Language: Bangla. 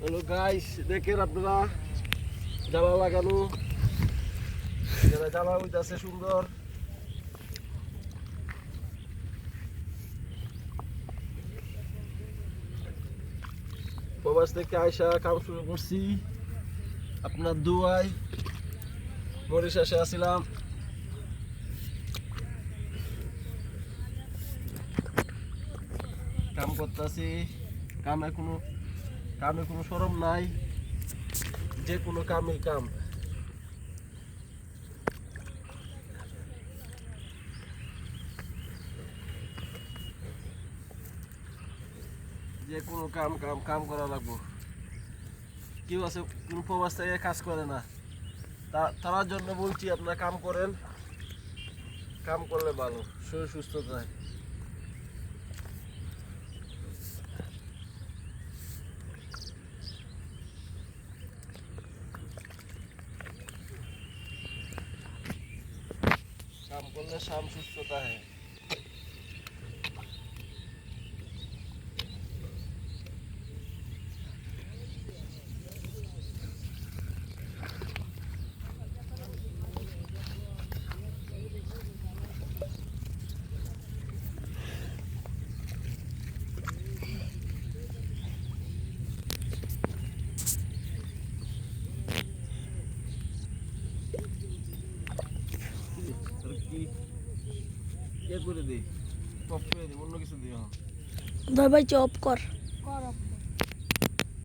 হ্যালো গাইস, দেখেন আপনারা জ্বালা লাগানো, জ্বালা হইতাছে সুন্দর। প্রবাস থেকে আইসা কাম শুরু করছি আপনার দুয়ায়। মরিশাসে আসছিলাম, কাম করতেছি। কামে কোনো শরম নাই, যে কোনো কামই কাম। যে কোনো কাম কাম কাম করা লাগবো। কেউ আছে কোনো প্রবাস থেকে কাজ করে না, তার জন্য বলছি আপনারা কাম করেন। কাম করলে ভালো, শরীর সুস্থ থাকে। কাম করলে সুস্থ থাকে। কি করে দিই, টপ করে দিই, অন্য কিছু দিই। ভাই চপ কর।